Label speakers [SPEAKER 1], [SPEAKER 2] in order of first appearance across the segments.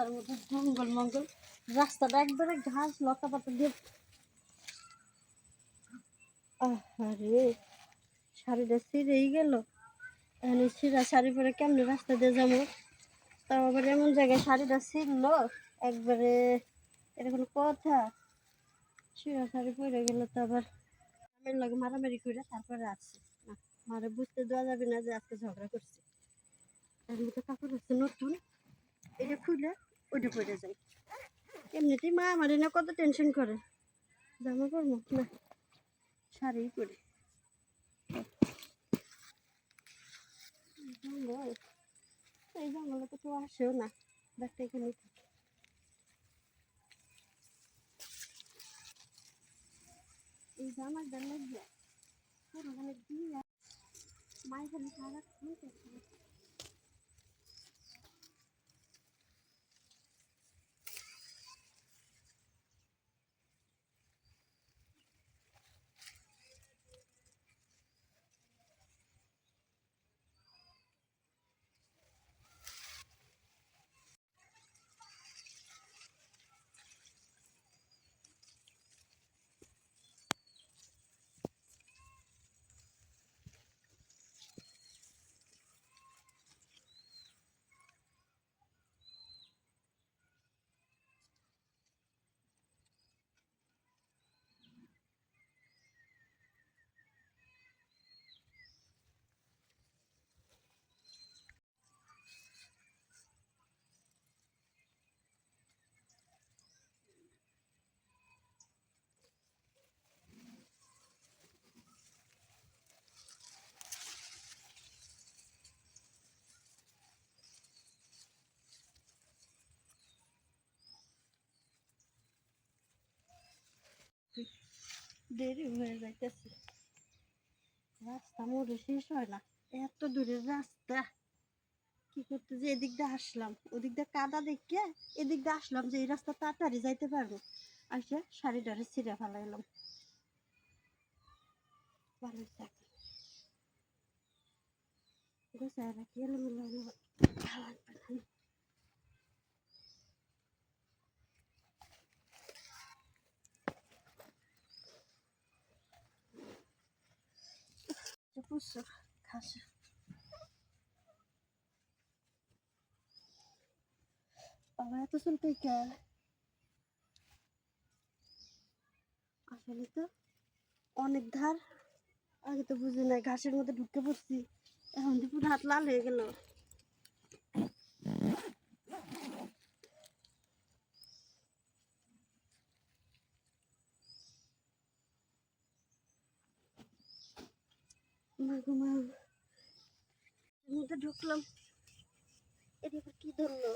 [SPEAKER 1] রাস্তার মধ্যে জঙ্গল মঙ্গল, রাস্তাটা একবারে ঘাস লতা পাতা দিয়ে। আরে শাড়িটা ছিঁড়েই গেল। এখানে ছিঁড়া শাড়ি পরে কেমনি রাস্তা দিয়ে যাবো? তাও আবার এমন জায়গায় শাড়িটা ছিঁড়লো একবারে, এটা কোনো কথা? ছিঁড়া শাড়ি পরে গেল তো আবার আমার লাগে মারামারি করে তারপরে আসছে না, মারে বুঝতে দেওয়া যাবে না যে আজকে ঝগড়া করছি। তার মধ্যে কাপড় হচ্ছে নতুন, এটা খুলে ওইটা পরে যায়। এমনিতেই মা আমার না কত টেনশন করে, জামা পরবো না শাড়ি পরে। জঙ্গল, এই জঙ্গলে তো কেউ আসেও না, ব্যাগটা এখানে থাকে। এই জামার দাম লাগবে পুরোখানে দিয়ে মায়ের খালি সারা খুঁজে। দেরি হয়ে যাইতেছে, রাস্তা মোড়ে শেষ হয় না, এত দূরের রাস্তা। কি করতে যে এদিক দিয়ে আসলাম, ওদিক দিয়ে কাদা দেখে এদিক দিয়ে আসলাম যে এই রাস্তা তাড়াতাড়ি যাইতে পারবো। আসে শাড়িটারে ছিঁড়ে ফেলাইলাম। ভালো চাকরি গোছায় রাখি, এলোমেলো প্রচুর ঘাস। বাবা এত চুলকে কে? আসলে তো অনেক ধার, আগে তো বুঝি নাই, ঘাসের মধ্যে ঢুকে পড়ছি, এখন তো পুরো হাত লাল হয়ে গেল। মধ্যে ঢুকলাম, এটা কি ধরলো?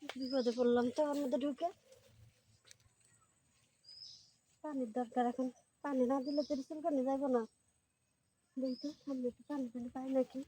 [SPEAKER 1] বিপদে পড়লাম তো ওর মধ্যে ঢুকে। পানির দরকার এখন, পানি না দিলে তো চুলকানি যাবো না। দেখি তো সামনে একটু পানি পানি পাই নাকি।